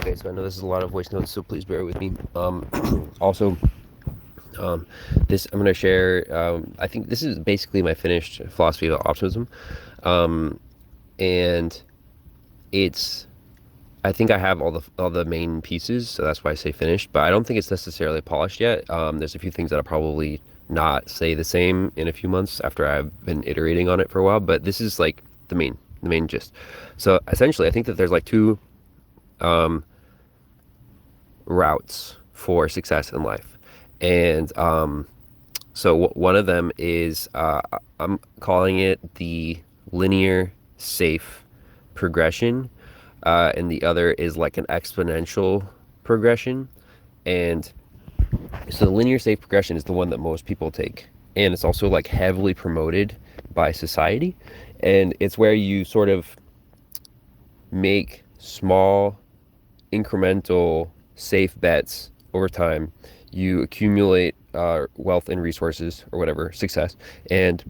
Okay, so I know this is a lot of voice notes, so please bear with me. Also, um, this I'm going to share. I think this is basically my finished philosophy of optimism, um, and it's. I think I have all the main pieces, so that's why I say finished. But I don't think it's necessarily polished yet. There's a few things that I'll probably not say the same in a few months after I've been iterating on it for a while. But this is like the main gist. So essentially, I think that there's like two um, routes for success in life. And so one of them is I'm calling it the linear safe progression, and the other is like an exponential progression. And so the linear safe progression is the one that most people take, and it's also like heavily promoted by society. And it's where you sort of make small incremental, safe bets over time. You accumulate wealth and resources or whatever, success, and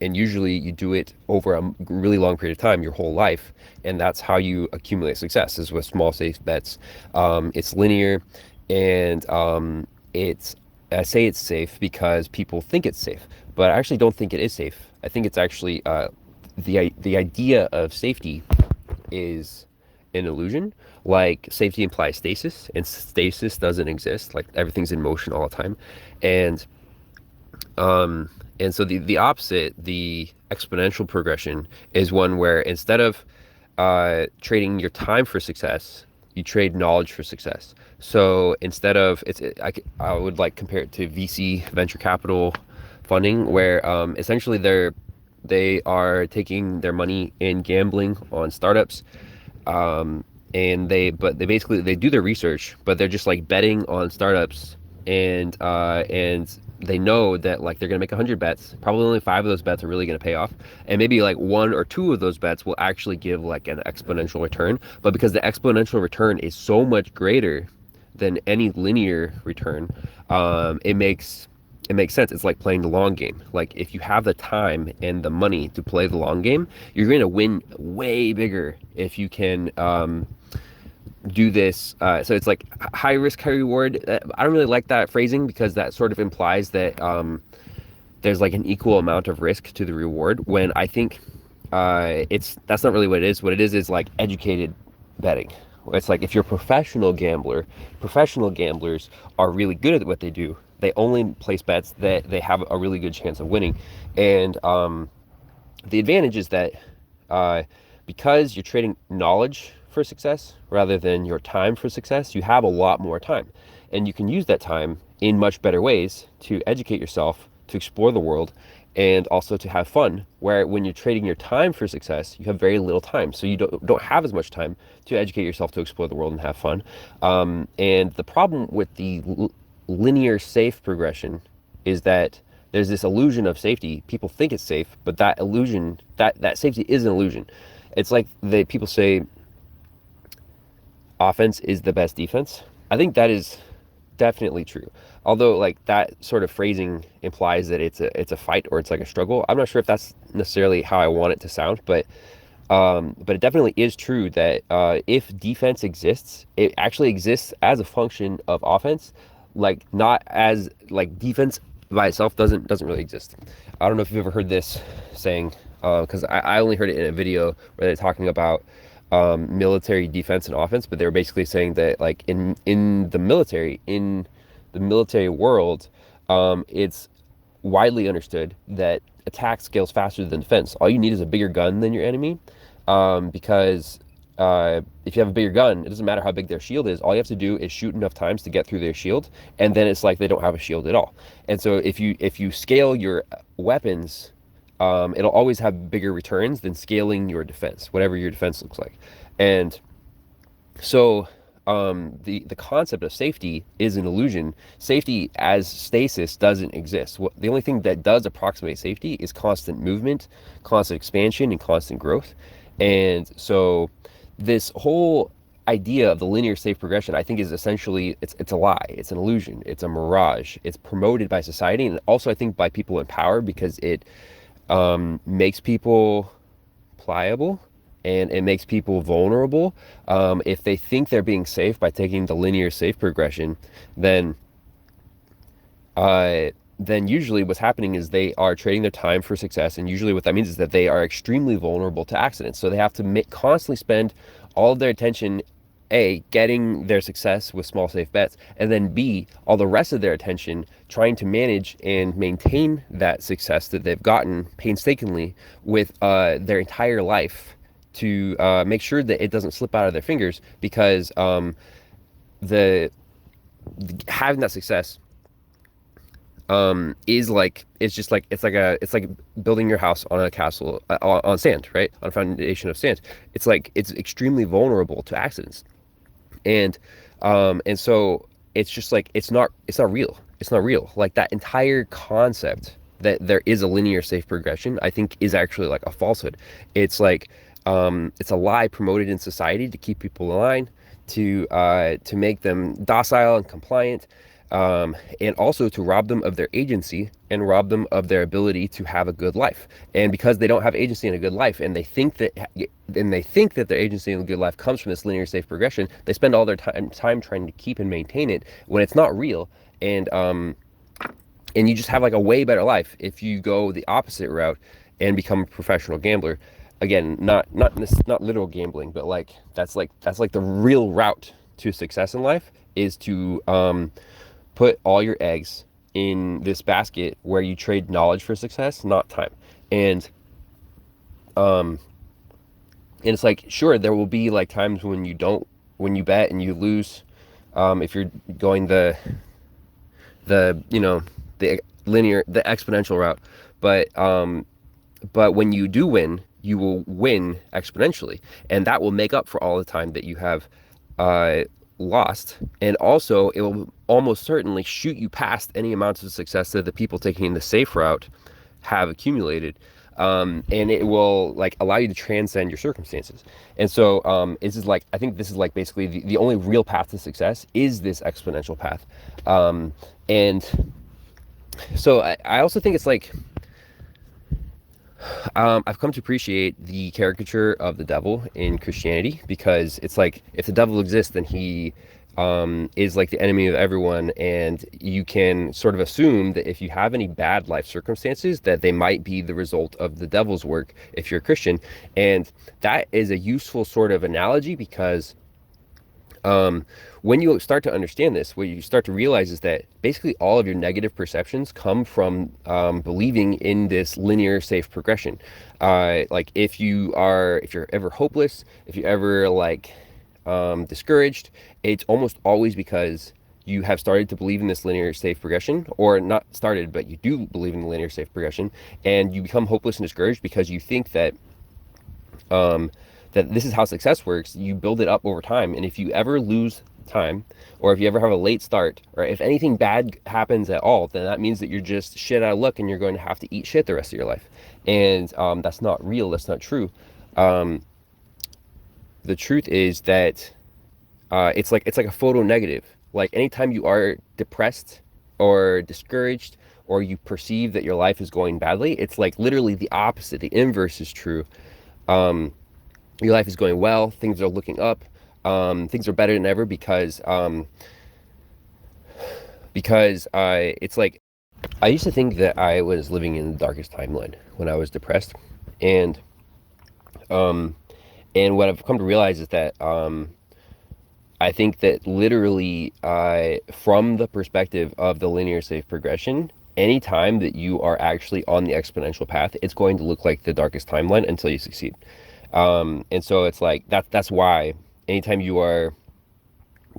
usually you do it over a really long period of time, your whole life, and that's how you accumulate success is with small, safe bets. It's linear, and it's I say it's safe because people think it's safe, but I actually don't think it is safe. I think it's actually the idea of safety is an illusion. Like safety implies stasis, and stasis doesn't exist. Like everything's in motion all the time, and and so the opposite, the exponential progression, is one where instead of trading your time for success, you trade knowledge for success. So instead of I would like compare it to VC, venture capital funding, where essentially they are taking their money and gambling on startups, and they basically they do their research, but they're just like betting on startups, and they know that like they're gonna make 100 bets. Probably only five of those bets are really gonna pay off, and maybe like one or two of those bets will actually give like an exponential return. But because the exponential return is so much greater than any linear return, it makes sense. It's like playing the long game. Like if you have the time and the money to play the long game, you're going to win way bigger if you can do this. So it's like high risk, high reward. I don't really like that phrasing because that sort of implies that there's like an equal amount of risk to the reward. When I think it's that's not really what it is. What it is like educated betting. It's like if you're a professional gambler, professional gamblers are really good at what they do. They only place bets that they have a really good chance of winning. And the advantage is that because you're trading knowledge for success rather than your time for success, you have a lot more time. And you can use that time in much better ways to educate yourself, to explore the world, and also to have fun. Where when you're trading your time for success, you have very little time. So you don't have as much time to educate yourself, to explore the world and have fun. And the problem with the linear safe progression is that there's this illusion of safety. People think it's safe, but that illusion, that safety is an illusion. It's like people say offense is the best defense. I think that is definitely true. Although like that sort of phrasing implies that it's a fight or it's like a struggle. I'm not sure if that's necessarily how I want it to sound, but it definitely is true that if defense exists, it actually exists as a function of offense, like not as like defense by itself doesn't really exist. I don't know if you've ever heard this saying, because I only heard it in a video where they're talking about military defense and offense, but they were basically saying that like in the military world, it's widely understood that attack scales faster than defense. All you need is a bigger gun than your enemy, because if you have a bigger gun, it doesn't matter how big their shield is. All you have to do is shoot enough times to get through their shield, and then it's like they don't have a shield at all. And so if you scale your weapons, it'll always have bigger returns than scaling your defense, whatever your defense looks like. And so the concept of safety is an illusion. Safety as stasis doesn't exist. The only thing that does approximate safety is constant movement, constant expansion, and constant growth. And so this whole idea of the linear safe progression, I think, is essentially it's a lie. It's an illusion. It's a mirage. It's promoted by society, and also I think by people in power, because it makes people pliable and it makes people vulnerable. If they think they're being safe by taking the linear safe progression, then then usually what's happening is they are trading their time for success. And usually what that means is that they are extremely vulnerable to accidents. So they have to constantly spend all of their attention, A, getting their success with small safe bets, and then B, all the rest of their attention trying to manage and maintain that success that they've gotten painstakingly with their entire life to make sure that it doesn't slip out of their fingers, because the having that success is like, it's like building your house on a castle on sand, right? On a foundation of sand. It's like, it's extremely vulnerable to accidents. And so it's just like, it's not real. It's not real. Like, that entire concept that there is a linear safe progression, I think, is actually like a falsehood. It's like, it's a lie promoted in society to keep people in line, to make them docile and compliant, and also to rob them of their agency and rob them of their ability to have a good life. And because they don't have agency in a good life, and they think that their agency in a good life comes from this linear safe progression, they spend all their time trying to keep and maintain it when it's not real. And you just have like a way better life if you go the opposite route and become a professional gambler. Again, not literal gambling, but that's like the real route to success in life, is to put all your eggs in this basket where you trade knowledge for success, not time. And it's like, sure, there will be like times when you bet and you lose, if you're going the exponential route. But when you do win, you will win exponentially, and that will make up for all the time that you have lost. And also, it will almost certainly shoot you past any amounts of success that the people taking the safe route have accumulated. And it will like allow you to transcend your circumstances. And so I think this is like basically the only real path to success is this exponential path. And so I also think it's like, I've come to appreciate the caricature of the devil in Christianity, because it's like, if the devil exists, then he is like the enemy of everyone, and you can sort of assume that if you have any bad life circumstances, that they might be the result of the devil's work if you're a Christian. And that is a useful sort of analogy, because when you start to understand this, what you start to realize is that basically all of your negative perceptions come from believing in this linear safe progression. Like if you're ever hopeless, if you're ever discouraged, it's almost always because you have started to believe in this linear safe progression, or not started, but you do believe in the linear safe progression, and you become hopeless and discouraged because you think that that this is how success works. You build it up over time, and if you ever lose time, or if you ever have a late start, or if anything bad happens at all, then that means that you're just shit out of luck, and you're going to have to eat shit the rest of your life. And that's not real. That's not true. The truth is that it's like a photo negative. Like anytime you are depressed or discouraged, or you perceive that your life is going badly, it's like literally the opposite. The inverse is true. Your life is going well, things are looking up, things are better than ever, because it's like, I used to think that I was living in the darkest timeline when I was depressed, and what I've come to realize is that I think that literally, from the perspective of the linear safe progression, any time that you are actually on the exponential path, it's going to look like the darkest timeline until you succeed. And so it's like, that's why anytime you are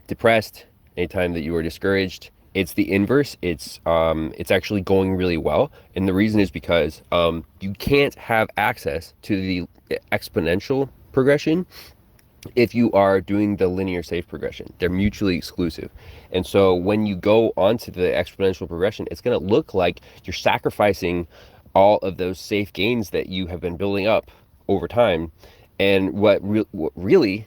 depressed, anytime that you are discouraged, it's the inverse. It's actually going really well. And the reason is because you can't have access to the exponential progression if you are doing the linear safe progression. They're mutually exclusive. And so when you go onto the exponential progression, it's going to look like you're sacrificing all of those safe gains that you have been building up over time. And what really,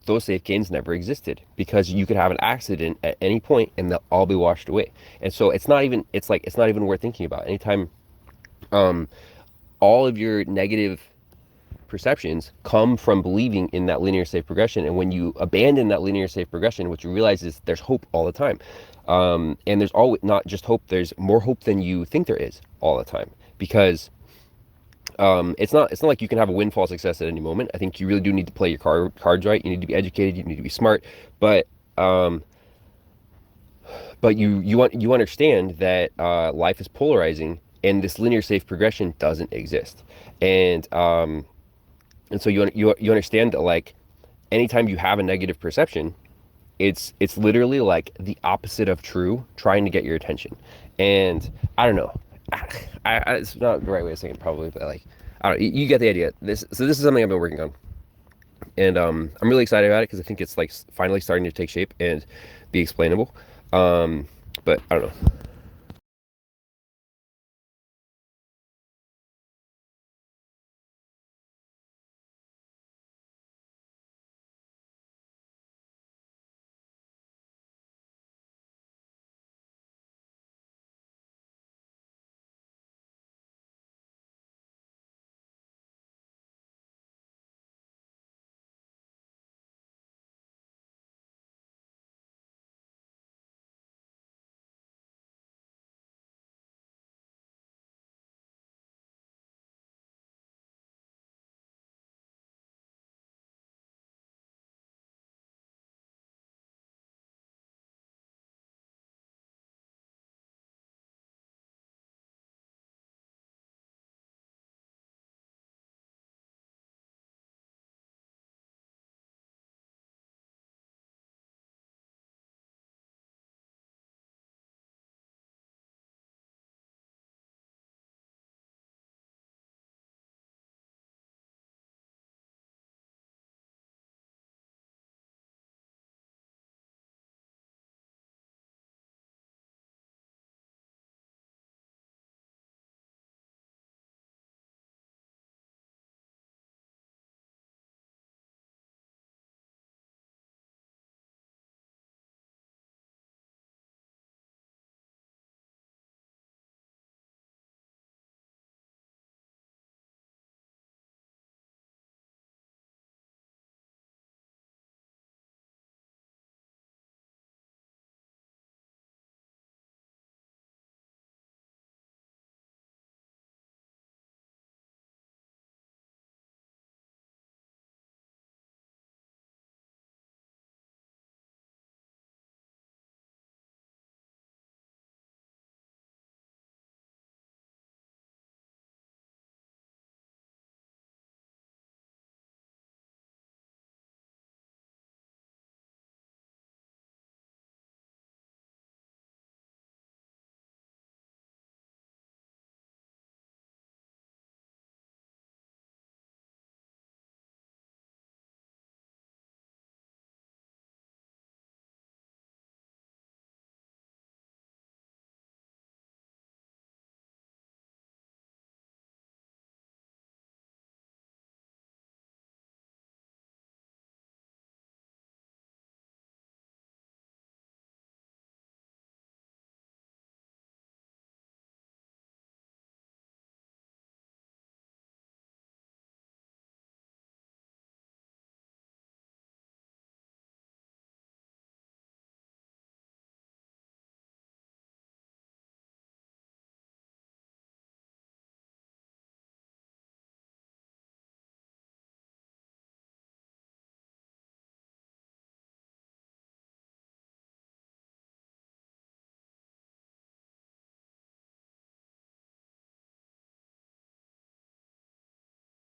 those safe gains never existed, because you could have an accident at any point and they'll all be washed away. And so it's not even worth thinking about. Anytime all of your negative perceptions come from believing in that linear safe progression. And when you abandon that linear safe progression, what you realize is there's hope all the time. And there's always not just hope, there's more hope than you think there is all the time. Because it's not like you can have a windfall success at any moment. I think you really do need to play your cards right. You need to be educated, you need to be smart, but you understand that life is polarizing, and this linear safe progression doesn't exist. And so you understand that, like, anytime you have a negative perception, it's literally like the opposite of true, trying to get your attention. And I don't know, it's not the right way of saying it probably, but like, I don't know, you get the idea. This is something I've been working on, and I'm really excited about it because I think it's like finally starting to take shape and be explainable. But I don't know.